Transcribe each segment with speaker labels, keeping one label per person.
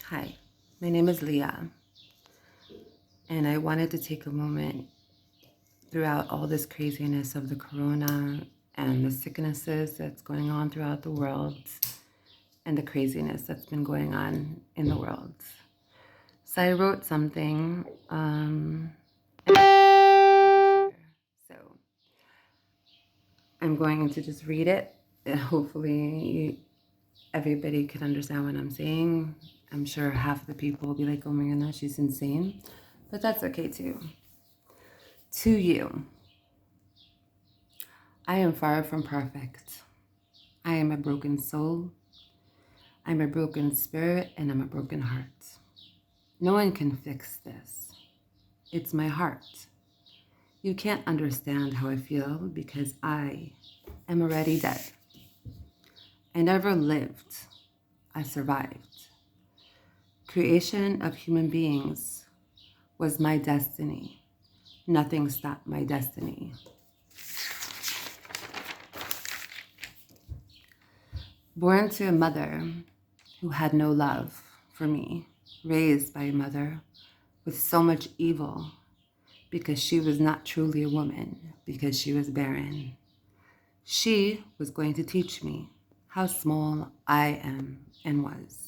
Speaker 1: Hi, my name is Leah, and I wanted to take a moment throughout all this craziness of the corona and the sicknesses that's going on throughout the world and the craziness that's been going on in the world. So I wrote something, and I wanted to share. So I'm going to just read it. And hopefully, everybody can understand what I'm saying. I'm sure half the people will be like, oh my goodness, she's insane. But that's okay too. To you, I am far from perfect. I am a broken soul. I'm a broken spirit and I'm a broken heart. No one can fix this. It's my heart. You can't understand how I feel because I am already dead. I never lived. I survived. Creation of human beings was my destiny. Nothing stopped my destiny. Born to a mother who had no love for me, raised by a mother with so much evil because she was not truly a woman, because she was barren. She was going to teach me how small I am and was.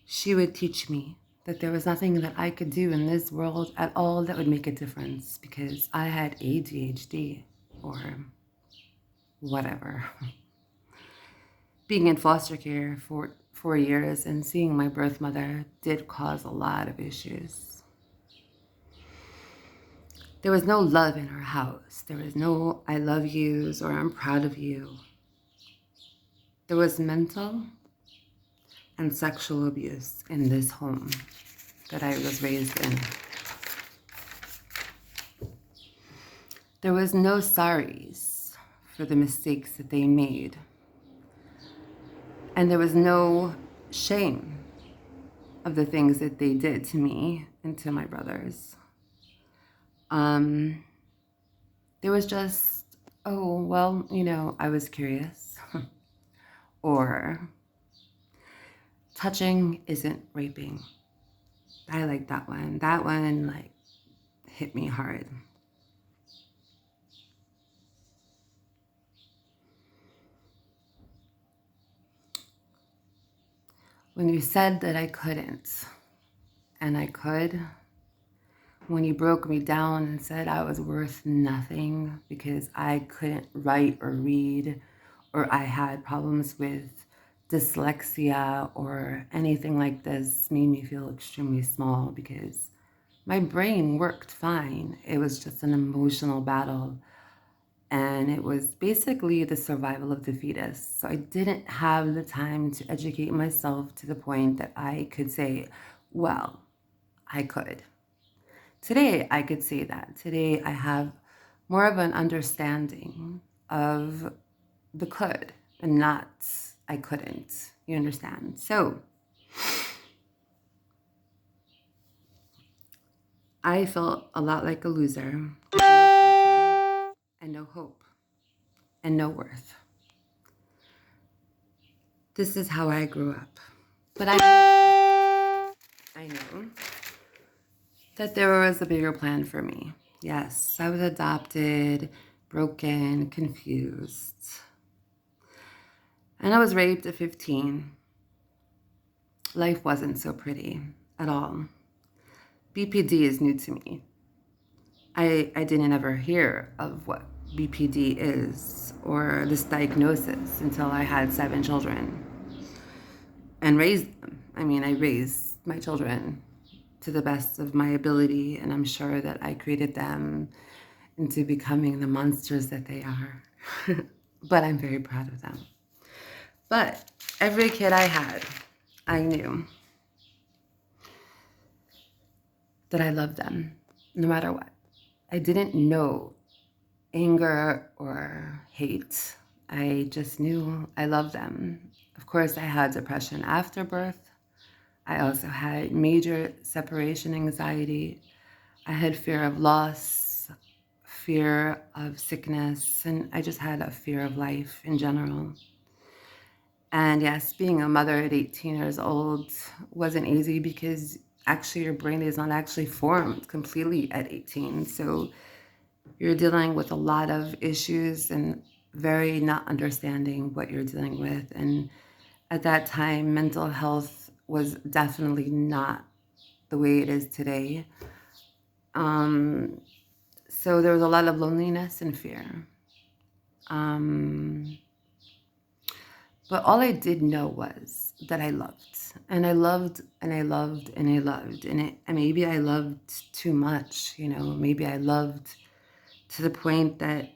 Speaker 1: She would teach me that there was nothing that I could do in this world at all that would make a difference because I had ADHD or whatever. Being in foster care for 4 years and seeing my birth mother did cause a lot of issues. There was no love in our house. There was no I love yous or I'm proud of you. There was mental and sexual abuse in this home that I was raised in. There was no sorries for the mistakes that they made. And there was no shame of the things that they did to me and to my brothers. There was just, oh, well, I was curious. Or touching isn't raping. I like that one. That one, hit me hard. When you said that I couldn't, and I could, when you broke me down and said I was worth nothing because I couldn't write or read, or I had problems with dyslexia or anything like this, made me feel extremely small because my brain worked fine. It was just an emotional battle. And it was basically the survival of the fetus. So I didn't have the time to educate myself to the point that I could say, well, I could. Today, I could say that. Today, I have more of an understanding of the could and not I couldn't. You understand? So I felt a lot like a loser with no future and no hope and no worth. This is how I grew up. But I know that there was a bigger plan for me. Yes, I was adopted, broken, confused. And I was raped at 15. Life wasn't so pretty at all. BPD is new to me. I didn't ever hear of what BPD is or this diagnosis until I had 7 children and raised them. I raised my children to the best of my ability, and I'm sure that I created them into becoming the monsters that they are. But I'm very proud of them. But every kid I had, I knew that I loved them no matter what. I didn't know anger or hate. I just knew I loved them. Of course, I had depression after birth. I also had major separation anxiety. I had fear of loss, fear of sickness, and I just had a fear of life in general. And yes, being a mother at 18 years old wasn't easy because actually your brain is not actually formed completely at 18. So you're dealing with a lot of issues and very not understanding what you're dealing with. And at that time, mental health was definitely not the way it is today. So there was a lot of loneliness and fear. But all I did know was that I loved. And I loved and I loved and I loved. And maybe I loved too much, maybe I loved to the point that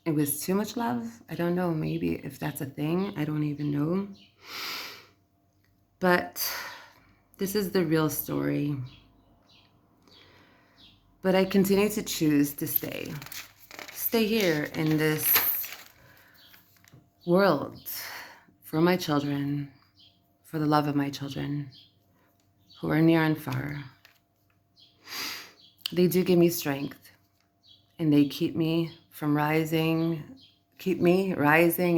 Speaker 1: it was too much love. I don't know, maybe if that's a thing, I don't even know. But this is the real story. But I continue to choose to stay here in this world for my children, for the love of my children who are near and far. They do give me strength, and they keep me rising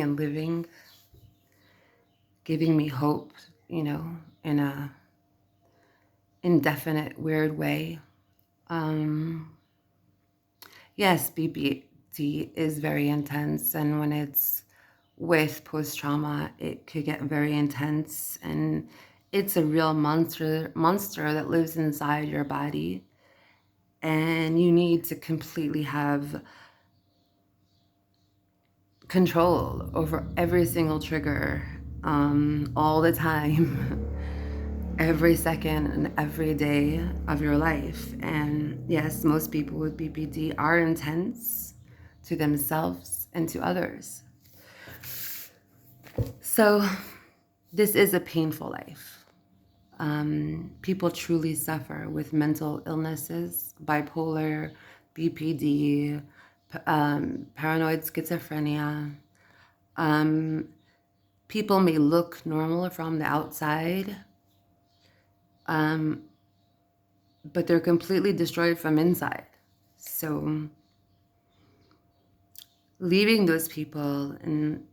Speaker 1: and living, giving me hope, in a indefinite, weird way. Yes, BPD is very intense, and when it's with post-trauma, it could get very intense, and it's a real monster that lives inside your body, and you need to completely have control over every single trigger, all the time, every second and every day of your life. And yes, most people with BPD are intense to themselves and to others. So this is a painful life. People truly suffer with mental illnesses, bipolar, BPD, paranoid schizophrenia. People may look normal from the outside, but they're completely destroyed from inside. So leaving those people and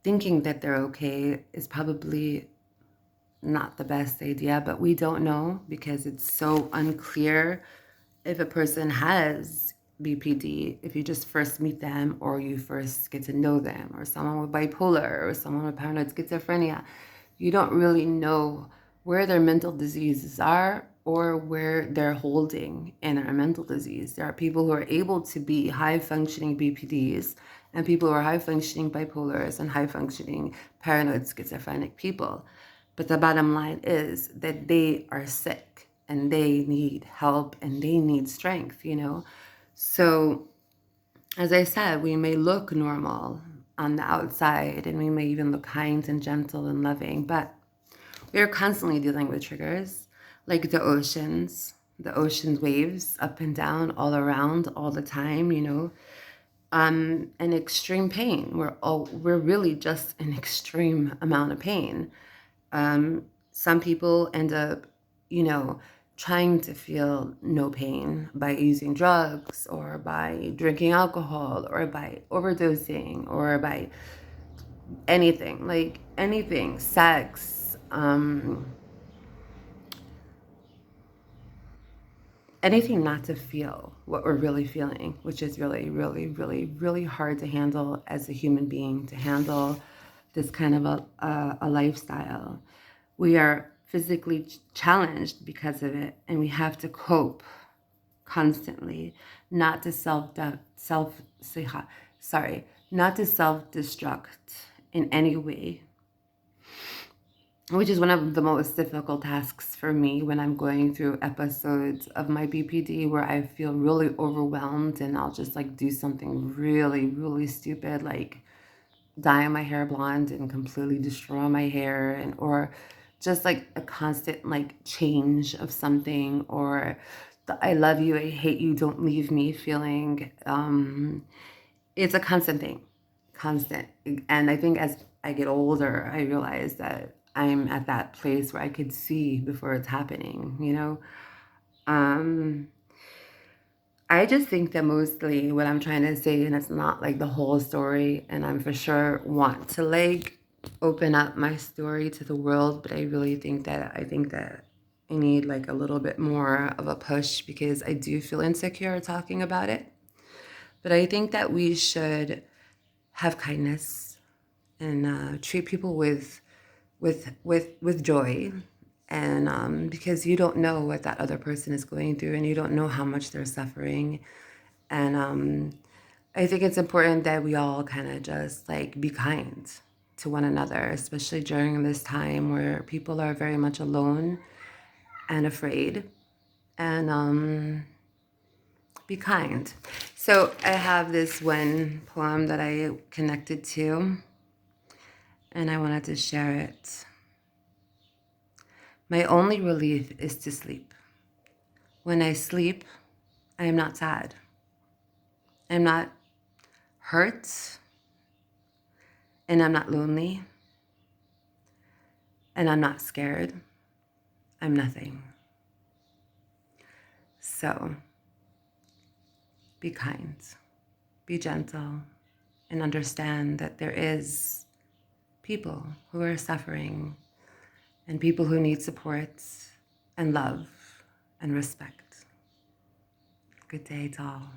Speaker 1: thinking that they're okay is probably not the best idea, but we don't know because it's so unclear if a person has BPD, if you just first meet them or you first get to know them, or someone with bipolar or someone with paranoid schizophrenia. You don't really know where their mental diseases are or where they're holding in our mental disease. There are people who are able to be high-functioning BPDs and people who are high-functioning bipolars and high-functioning paranoid schizophrenic people. But the bottom line is that they are sick and they need help and they need strength, So, as I said, we may look normal on the outside and we may even look kind and gentle and loving, but we are constantly dealing with triggers like the ocean's waves up and down, all around, all the time, and extreme pain. We're really just an extreme amount of pain. Some people end up, trying to feel no pain by using drugs or by drinking alcohol or by overdosing or by anything, sex, anything not to feel what we're really feeling, which is really, really, really, really hard to handle as a human being, to handle this kind of a lifestyle. We are physically challenged because of it, and we have to cope constantly, not to not to self-destruct in any way, which is one of the most difficult tasks for me when I'm going through episodes of my BPD where I feel really overwhelmed and I'll just do something really, really stupid, like dye my hair blonde and completely destroy my hair, or just a constant change of something, or the I love you, I hate you, don't leave me feeling. It's a constant thing, constant. And I think as I get older, I realize that I'm at that place where I could see before it's happening, I just think that mostly what I'm trying to say, and it's not the whole story, and I'm for sure want to open up my story to the world, but I really think that I need like a little bit more of a push because I do feel insecure talking about it. But I think that we should have kindness and treat people with joy, and because you don't know what that other person is going through, and you don't know how much they're suffering, and I think it's important that we all kind of just like be kind to one another, especially during this time where people are very much alone and afraid. And be kind. So I have this one poem that I connected to, and I wanted to share it. My only relief is to sleep. When I sleep, I am not sad. I'm not hurt, and I'm not lonely, and I'm not scared. I'm nothing. So be kind, be gentle, and understand that there is people who are suffering and people who need support and love and respect. Good day to all.